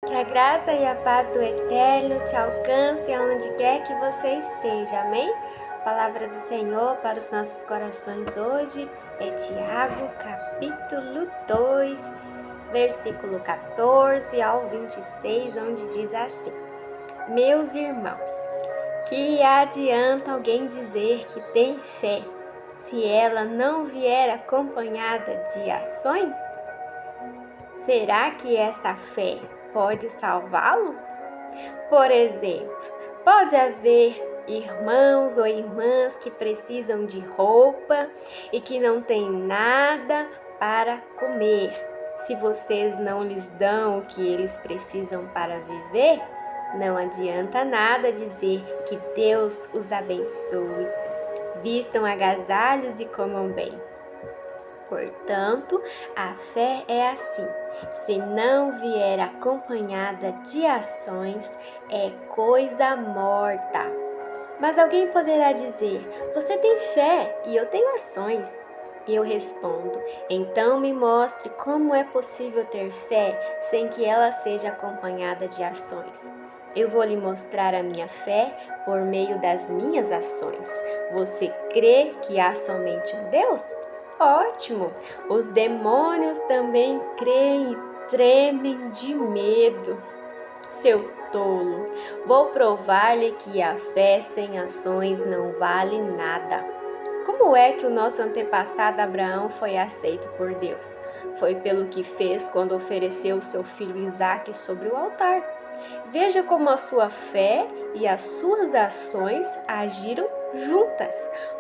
Que a graça e a paz do Eterno te alcance aonde quer que você esteja, amém? A palavra do Senhor para os nossos corações hoje é Tiago, capítulo 2, versículo 14 ao 26, onde diz assim: Meus irmãos, que adianta alguém dizer que tem fé, se ela não vier acompanhada de ações? Será que essa fé pode salvá-lo? Por exemplo, pode haver irmãos ou irmãs que precisam de roupa e que não têm nada para comer. Se vocês não lhes dão o que eles precisam para viver, não adianta nada dizer que Deus os abençoe. Vistam agasalhos e comam bem. Portanto, a fé é assim: se não vier acompanhada de ações, é coisa morta. Mas alguém poderá dizer: você tem fé e eu tenho ações. E eu respondo: então me mostre como é possível ter fé sem que ela seja acompanhada de ações. Eu vou lhe mostrar a minha fé por meio das minhas ações. Você crê que há somente um Deus? Ótimo! Os demônios também creem e tremem de medo. Seu tolo, vou provar-lhe que a fé sem ações não vale nada. Como é que o nosso antepassado Abraão foi aceito por Deus? Foi pelo que fez quando ofereceu seu filho Isaque sobre o altar. Veja como a sua fé e as suas ações agiram juntas.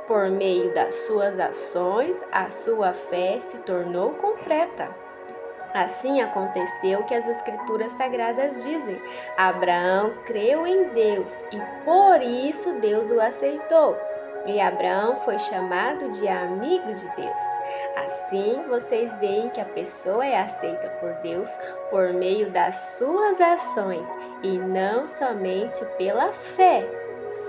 Por meio das suas ações, a sua fé se tornou completa. Assim aconteceu que as Escrituras Sagradas dizem: Abraão creu em Deus e por isso Deus o aceitou. E Abraão foi chamado de amigo de Deus. Assim, vocês veem que a pessoa é aceita por Deus por meio das suas ações e não somente pela fé.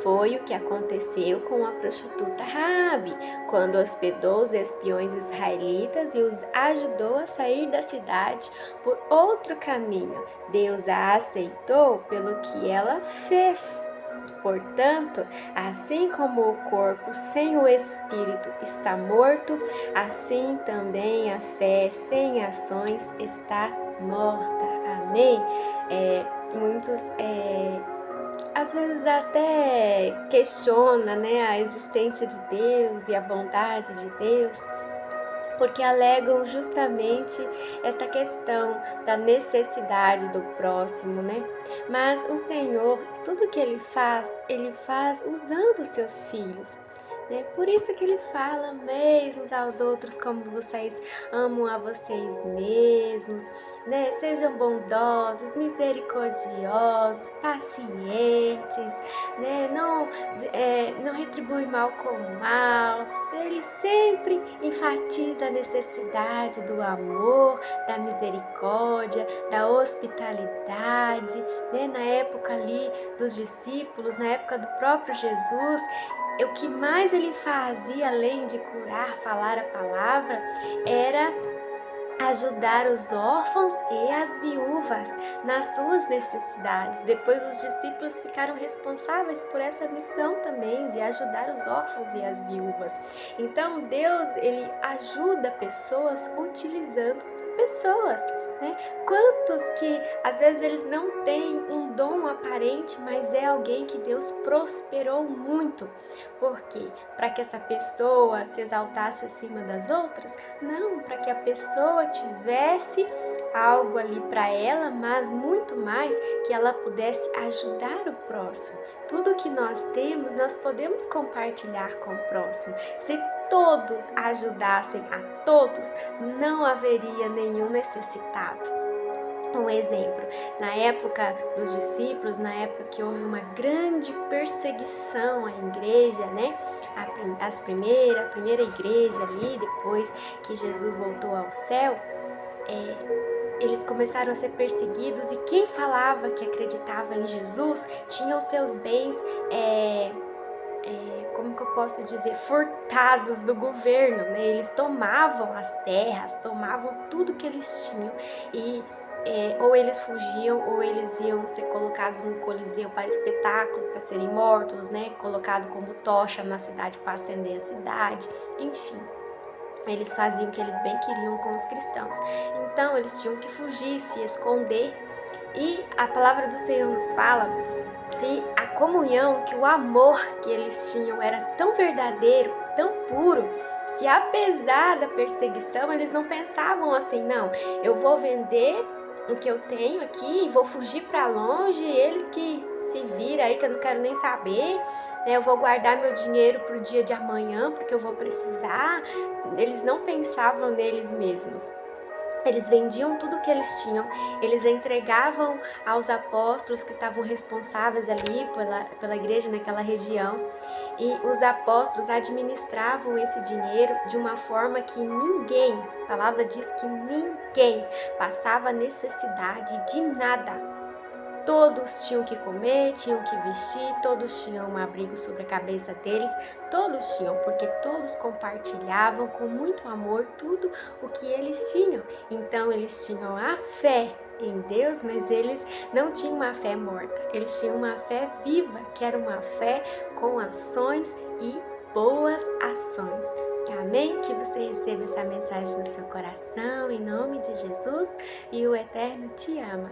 Foi o que aconteceu com a prostituta Raabe, quando hospedou os espiões israelitas e os ajudou a sair da cidade por outro caminho. Deus a aceitou pelo que ela fez. Portanto, assim como o corpo sem o espírito está morto, assim também a fé sem ações está morta. Amém? Muitos às vezes até questiona, a existência de Deus e a bondade de Deus, porque alegam justamente essa questão da necessidade do próximo, Mas o Senhor, tudo que Ele faz usando os seus filhos. Por isso que Ele fala: ameis uns aos outros como vocês amam a vocês mesmos, Sejam bondosos, misericordiosos, pacientes, Não retribui mal com mal. Ele sempre enfatiza a necessidade do amor, da misericórdia, da hospitalidade, Na época ali dos discípulos, na época do próprio Jesus, o que mais ele fazia, além de curar, falar a palavra, era ajudar os órfãos e as viúvas nas suas necessidades. Depois os discípulos ficaram responsáveis por essa missão também, de ajudar os órfãos e as viúvas. Então Deus, ele ajuda pessoas utilizando pessoas, Quantos que às vezes eles não têm um dom aparente, mas é alguém que Deus prosperou muito. Por quê? Para que essa pessoa se exaltasse acima das outras? Não, para que a pessoa tivesse algo ali para ela, mas muito mais que ela pudesse ajudar o próximo. Tudo que nós temos, nós podemos compartilhar com o próximo. Se todos ajudassem a todos, não haveria nenhum necessitado. Um exemplo, na época dos discípulos, na época que houve uma grande perseguição à igreja, a primeira igreja ali, depois que Jesus voltou ao céu, eles começaram a ser perseguidos e quem falava que acreditava em Jesus tinha os seus bens, como que eu posso dizer, furtados do governo, Eles tomavam as terras, tomavam tudo que eles tinham e ou eles fugiam, ou eles iam ser colocados no Coliseu para espetáculo, para serem mortos, né? Colocado como tocha na cidade para acender a cidade, enfim. Eles faziam o que eles bem queriam com os cristãos. Então, eles tinham que fugir, se esconder. E a palavra do Senhor nos fala que a comunhão, que o amor que eles tinham era tão verdadeiro, tão puro, que apesar da perseguição, eles não pensavam assim, não, eu vou vender o que eu tenho aqui e vou fugir para longe, eles que se viram aí, que eu não quero nem saber, né? Eu vou guardar meu dinheiro para o dia de amanhã, porque eu vou precisar. Eles não pensavam neles mesmos. Eles vendiam tudo o que eles tinham, eles entregavam aos apóstolos que estavam responsáveis ali pela igreja naquela região, e os apóstolos administravam esse dinheiro de uma forma que ninguém, a palavra diz que ninguém passava necessidade de nada. Todos tinham que comer, tinham que vestir, todos tinham um abrigo sobre a cabeça deles, todos tinham, porque todos compartilhavam com muito amor tudo o que eles tinham. Então eles tinham a fé em Deus, mas eles não tinham uma fé morta, eles tinham uma fé viva, que era uma fé com ações e boas ações. Amém? Que você receba essa mensagem no seu coração, em nome de Jesus, e o Eterno te ama.